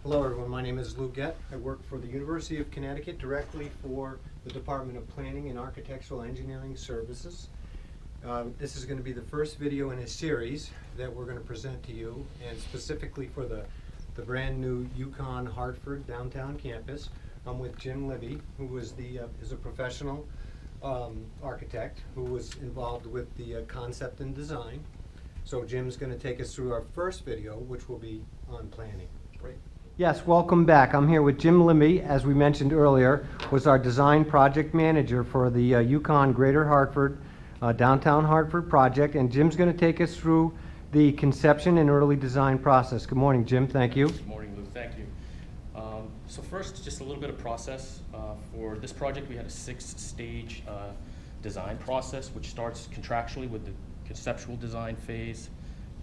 Hello everyone, my name is Lou Gett. I work for the University of Connecticut directly for the Department of Planning and Architectural Engineering Services. This is going to be the first video in a series that we're going to present to you, and specifically for the brand new UConn Hartford downtown campus. I'm with Jim Libby, who is a professional architect who was involved with the concept and design. So Jim's going to take us through our first video, which will be on planning. Great. Yes, welcome back. I'm here with Jim Libby, as we mentioned earlier, was our design project manager for the UConn Greater Hartford, Downtown Hartford project, and Jim's going to take us through the conception and early design process. Good morning, Jim. Thank you. Good morning, Lou. Thank you. So first, just a little bit of process. For this project, we had a 6-stage design process, which starts contractually with the conceptual design phase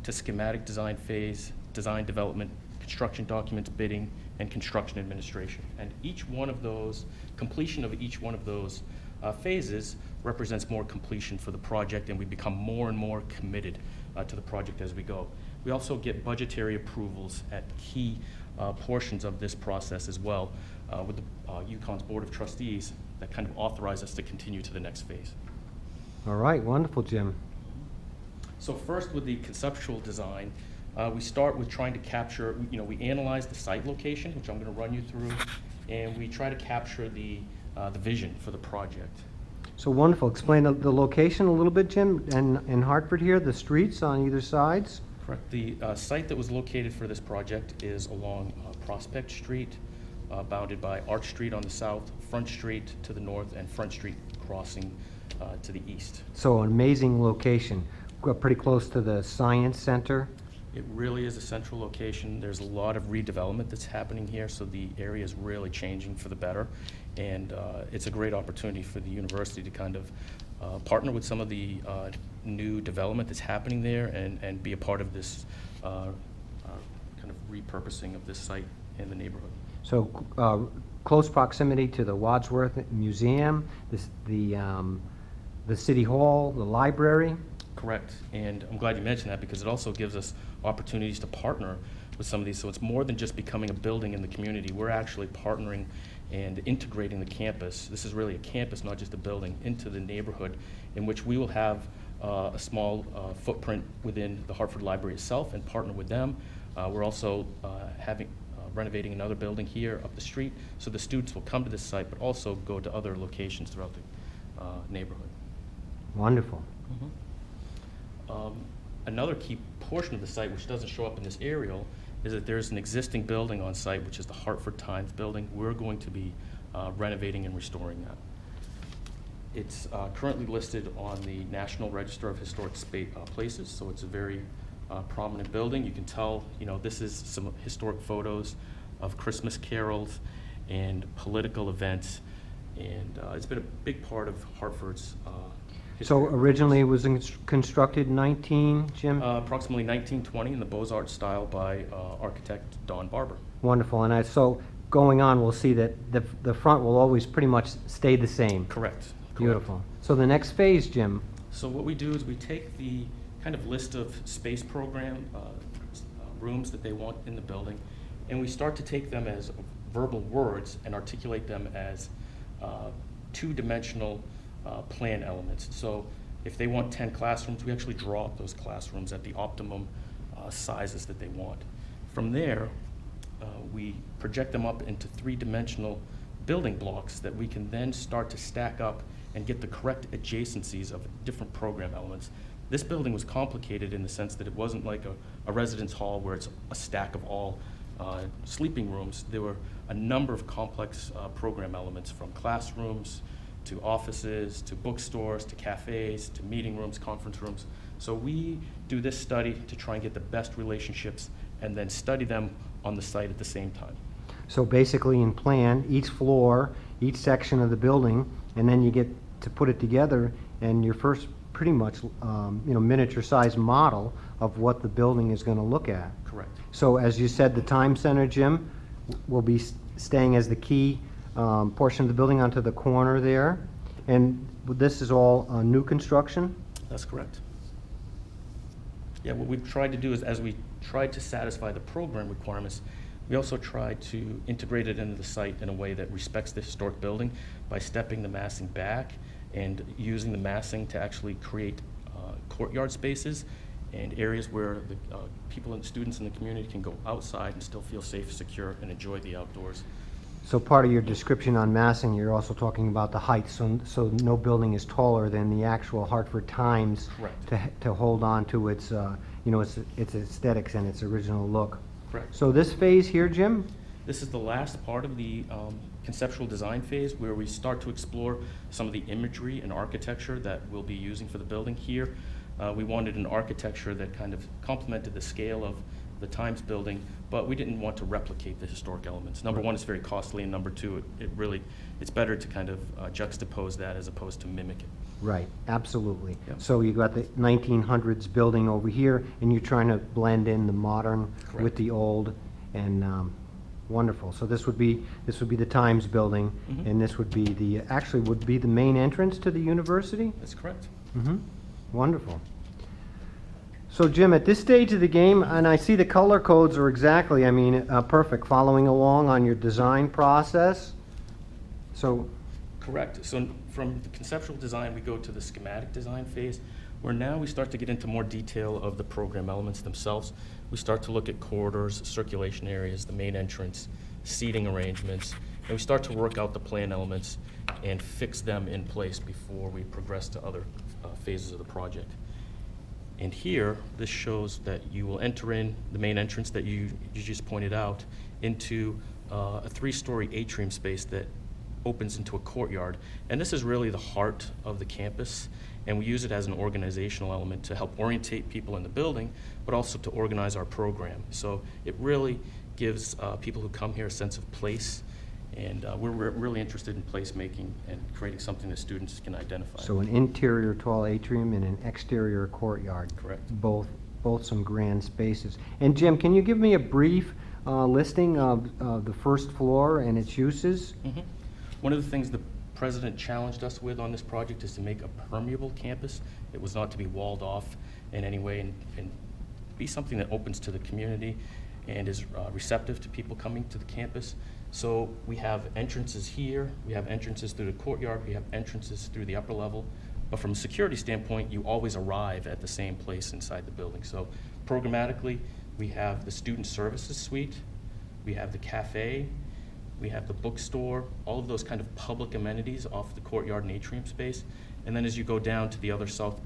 to schematic design phase, design development, construction documents, bidding, and construction administration. And each one of those, completion of each one of those phases represents more completion for the project, and we become more and more committed to the project as we go. We also get budgetary approvals at key portions of this process as well with the UConn's Board of Trustees that kind of authorize us to continue to the next phase. All right, wonderful, Jim. So first, with the conceptual design, we start with trying to capture, we analyze the site location, which I'm going to run you through, and we try to capture the vision for the project. So wonderful. Explain the location a little bit, Jim, and in Hartford here, the streets on either sides. Correct. The site that was located for this project is along Prospect Street, bounded by Arch Street on the south, Front Street to the north, and Front Street crossing to the east. So an amazing location. Pretty close to the Science Center. It really is a central location. There's a lot of redevelopment that's happening here, so the area is really changing for the better. And it's a great opportunity for the university to kind of partner with some of the new development that's happening there and be a part of this kind of repurposing of this site in the neighborhood. So close proximity to the Wadsworth Museum, the City Hall, the library. Correct, and I'm glad you mentioned that because it also gives us opportunities to partner with some of these. So it's more than just becoming a building in the community. We're actually partnering and integrating the campus. This is really a campus, not just a building, into the neighborhood in which we will have a small footprint within the Hartford Library itself and partner with them. We're also renovating another building here up the street, so the students will come to this site but also go to other locations throughout the neighborhood. Wonderful. Mm-hmm. Another key portion of the site, which doesn't show up in this aerial, is that there's an existing building on site, which is the Hartford Times building. We're going to be renovating and restoring that. It's currently listed on the National Register of Historic Places, so it's a very prominent building. You can tell, this is some historic photos of Christmas carols and political events, and it's been a big part of Hartford's So originally it was constructed in Jim? Approximately 1920 in the Beaux-Arts style by architect Don Barber. Wonderful. And so going on, we'll see that the front will always pretty much stay the same. Correct. Beautiful. So the next phase, Jim. So what we do is we take the kind of list of space program rooms that they want in the building, and we start to take them as verbal words and articulate them as two-dimensional plan elements. So if they want 10 classrooms, we actually draw up those classrooms at the optimum sizes that they want. From there, we project them up into 3-dimensional building blocks that we can then start to stack up and get the correct adjacencies of different program elements. This building was complicated in the sense that it wasn't like a residence hall where it's a stack of all sleeping rooms. There were a number of complex program elements, from classrooms to offices, to bookstores, to cafes, to meeting rooms, conference rooms. So we do this study to try and get the best relationships and then study them on the site at the same time. So basically in plan, each floor, each section of the building, and then you get to put it together and your first pretty much miniature sized model of what the building is going to look at. Correct. So as you said, the Time Center, Jim, will be staying as the key portion of the building onto the corner there. And this is all new construction? That's correct. Yeah, what we've tried to do is, as we tried to satisfy the program requirements, We also try to integrate it into the site in a way that respects the historic building by stepping the massing back and using the massing to actually create courtyard spaces and areas where the people and students in the community can go outside and still feel safe, secure, and enjoy the outdoors. So part of your description on massing, you're also talking about the height, so no building is taller than the actual Hartford Times. Correct. To hold on to its, its aesthetics and its original look. Correct. So this phase here, Jim? This is the last part of the conceptual design phase where we start to explore some of the imagery and architecture that we'll be using for the building here. We wanted an architecture that kind of complemented the scale of the Times building, but we didn't want to replicate the historic elements. Number one, it's very costly, and number two, it's better to kind of juxtapose that as opposed to mimic it. Right, absolutely. Yep. So you got the 1900s building over here, and you're trying to blend in the modern Correct. with the old, and wonderful. So this would be the Times building, Mhm. and this would be would be the main entrance to the university? That's correct. Mm-hmm. Wonderful. So Jim, at this stage of the game, and I see the color codes are exactly, perfect, following along on your design process. So, Correct. So from the conceptual design, we go to the schematic design phase, where now we start to get into more detail of the program elements themselves. We start to look at corridors, circulation areas, the main entrance, seating arrangements, and we start to work out the plan elements and fix them in place before we progress to other phases of the project. And here, this shows that you will enter in the main entrance that you just pointed out into a 3-story atrium space that opens into a courtyard. And this is really the heart of the campus, and we use it as an organizational element to help orientate people in the building, but also to organize our program. So it really gives people who come here a sense of place, and we're really interested in placemaking and creating something that students can identify. so an interior tall atrium and an exterior courtyard. Correct. Both some grand spaces. And Jim, can you give me a brief listing of the first floor and its uses? Mhm. One of the things the president challenged us with on this project is to make a permeable campus. It was not to be walled off in any way and be something that opens to the community and is receptive to people coming to the campus. So we have entrances here, we have entrances through the courtyard, we have entrances through the upper level. But from a security standpoint, you always arrive at the same place inside the building. So programmatically, we have the student services suite, we have the cafe, we have the bookstore, all of those kind of public amenities off the courtyard and atrium space. And then as you go down to the other south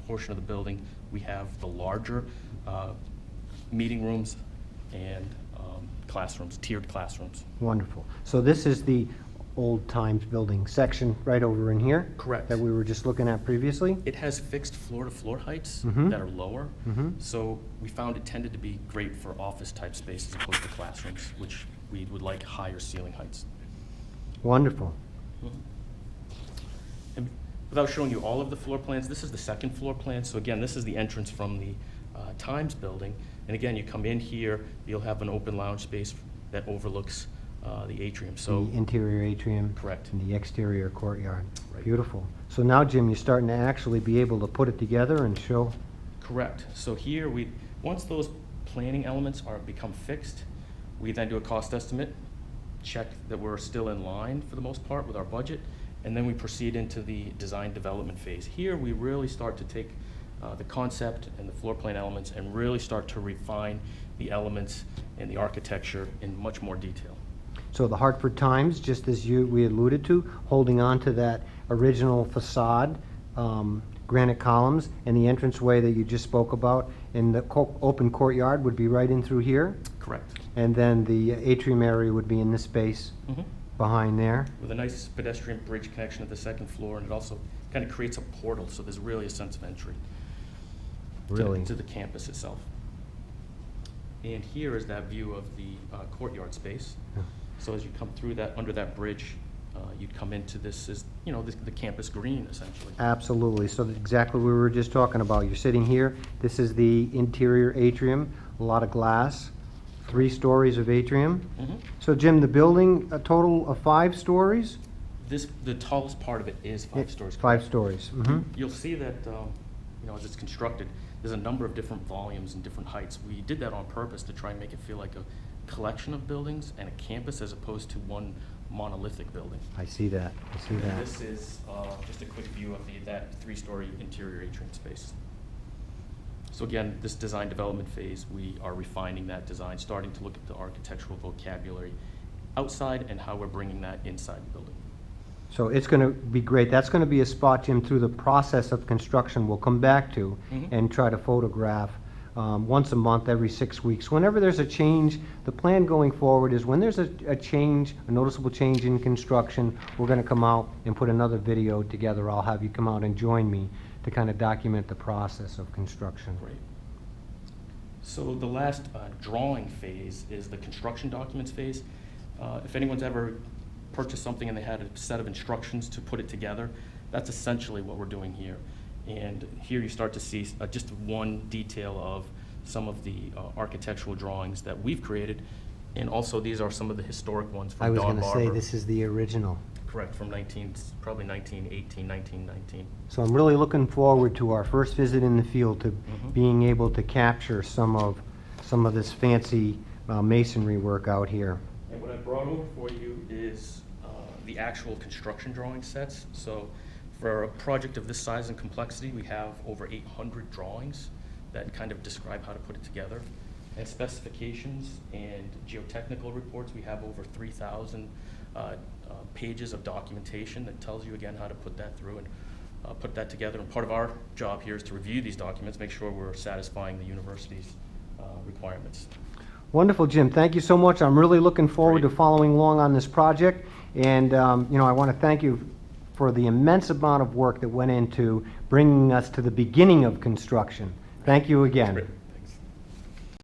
portion of the building, we have the larger meeting rooms and classrooms, tiered classrooms. Wonderful. So this is the old Times building section right over in here? Correct. That we were just looking at previously? It has fixed floor-to-floor heights Mhm. that are lower, Mhm. so we found it tended to be great for office-type spaces as opposed to classrooms, which we would like higher ceiling heights. Wonderful. And without showing you all of the floor plans, this is the second floor plan. So again, this is the entrance from the Times building. And again, you come in here, you'll have an open lounge space that overlooks the atrium. So The interior atrium. Correct. And the exterior courtyard. Right. Beautiful. So now, Jim, you're starting to actually be able to put it together and show. correct. So here, once those planning elements become fixed, we then do a cost estimate, check that we're still in line for the most part with our budget, and then we proceed into the design development phase. Here, we really start to take the concept and the floor plan elements and really start to refine the elements and the architecture in much more detail. So the Hartford Times, just as we alluded to, holding on to that original facade, granite columns, and the entranceway that you just spoke about, and the open courtyard would be right in through here, Correct. and then the atrium area would be in this space Mhm. behind there. With a nice pedestrian bridge connection at the second floor, and it also kind of creates a portal, so there's really a sense of entry Really. to the campus itself. And here is that view of the courtyard space. Yeah. So as you come through that, under that bridge, you'd come into this is, the campus green, essentially. Absolutely. So that's exactly what we were just talking about. You're sitting here. This is the interior atrium, a lot of glass, 3 stories of atrium. Mhm. So Jim, the building, a total of 5 stories? The tallest part of it is 5 stories. 5 stories. Mhm. You'll see that, as it's constructed, there's a number of different volumes and different heights. We did that on purpose to try and make it feel like a collection of buildings and a campus as opposed to one monolithic building. I see that, I see And that. this is just a quick view of that three-story interior atrium space. So again, this design development phase, we are refining that design, starting to look at the architectural vocabulary outside and how we're bringing that inside the building. So it's going to be great. That's going to be a spot, Jim, through the process of construction we'll come back to Mhm. and try to photograph once a month, every 6 weeks. Whenever there's a change, the plan going forward is when there's a change, a noticeable change in construction, we're going to come out and put another video together. I'll have you come out and join me to kind of document the process of construction. Great. So the last drawing phase is the construction documents phase. If anyone's ever purchased something and they had a set of instructions to put it together, that's essentially what we're doing here. And here you start to see just one detail of some of the architectural drawings that we've created. And also these are some of the historic ones from I was Don going to say, Barber. this is the original. Correct, from probably 1918, 1919. So I'm really looking forward to our first visit in the field to Mhm. being able to capture some of this fancy masonry work out here. And what I brought over for you is the actual construction drawing sets. So for a project of this size and complexity, we have over 800 drawings that kind of describe how to put it together. And specifications and geotechnical reports, we have over 3,000 pages of documentation that tells you again how to put that through and put that together. And part of our job here is to review these documents, make sure we're satisfying the university's requirements. Wonderful, Jim. Thank you so much. I'm really looking forward to Great. following along on this project. And, I want to thank you for the immense amount of work that went into bringing us to the beginning of construction. Thank you again. Great.